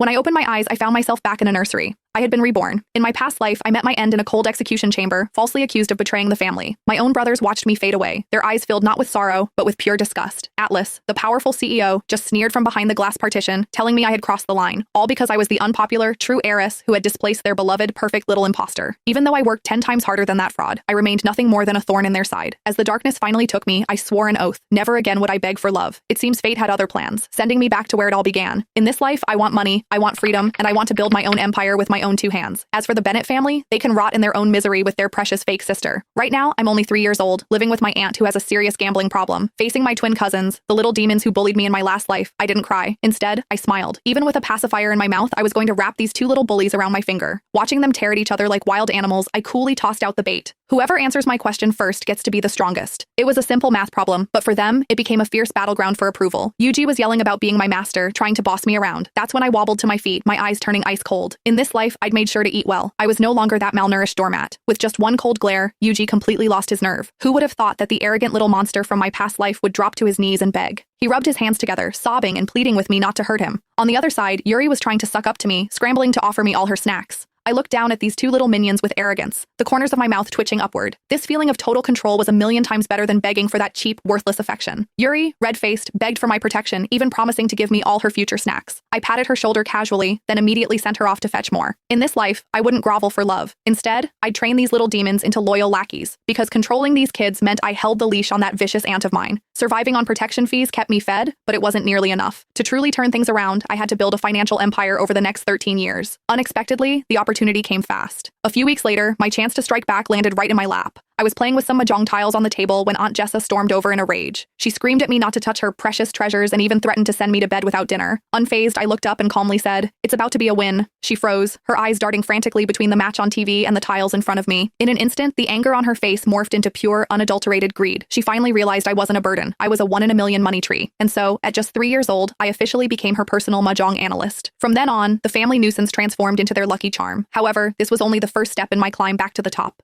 When I opened my eyes, I found myself back in a nursery. I had been reborn. In my past life, I met my end in a cold execution chamber, falsely accused of betraying the family. My own brothers watched me fade away, their eyes filled not with sorrow, but with pure disgust. Atlas, the powerful CEO, just sneered from behind the glass partition, telling me I had crossed the line, all because I was the unpopular, true heiress who had displaced their beloved, perfect little imposter. Even though I worked 10 times harder than that fraud, I remained nothing more than a thorn in their side. As the darkness finally took me, I swore an oath. Never again would I beg for love. It seems fate had other plans, sending me back to where it all began. In this life, I want money, I want freedom, and I want to build my own empire with my own two hands. As for the Bennett family, they can rot in their own misery with their precious fake sister. Right now, I'm only 3 years old, living with my aunt who has a serious gambling problem. Facing my twin cousins, the little demons who bullied me in my last life, I didn't cry. Instead, I smiled. Even with a pacifier in my mouth, I was going to wrap these two little bullies around my finger. Watching them tear at each other like wild animals, I coolly tossed out the bait. Whoever answers my question first gets to be the strongest. It was a simple math problem, but for them, it became a fierce battleground for approval. Yuji was yelling about being my master, trying to boss me around. That's when I wobbled to my feet, my eyes turning ice cold. In this life, I'd made sure to eat well. I was no longer that malnourished doormat. With just one cold glare, Yuji completely lost his nerve. Who would have thought that the arrogant little monster from my past life would drop to his knees and beg? He rubbed his hands together, sobbing and pleading with me not to hurt him. On the other side, Yuri was trying to suck up to me, scrambling to offer me all her snacks. I looked down at these two little minions with arrogance, the corners of my mouth twitching upward. This feeling of total control was a million times better than begging for that cheap, worthless affection. Yuri, red-faced, begged for my protection, even promising to give me all her future snacks. I patted her shoulder casually, then immediately sent her off to fetch more. In this life, I wouldn't grovel for love. Instead, I'd train these little demons into loyal lackeys, because controlling these kids meant I held the leash on that vicious aunt of mine. Surviving on protection fees kept me fed, but it wasn't nearly enough. To truly turn things around, I had to build a financial empire over the next 13 years. Unexpectedly, the opportunity came fast. A few weeks later, my chance to strike back landed right in my lap. I was playing with some mahjong tiles on the table when Aunt Jessa stormed over in a rage. She screamed at me not to touch her precious treasures and even threatened to send me to bed without dinner. Unfazed, I looked up and calmly said, "It's about to be a win." She froze, her eyes darting frantically between the match on TV and the tiles in front of me. In an instant, the anger on her face morphed into pure, unadulterated greed. She finally realized I wasn't a burden. I was a 1 in a million money tree. And so, at just 3 years old, I officially became her personal mahjong analyst. From then on, the family nuisance transformed into their lucky charm. However, this was only the first step in my climb back to the top.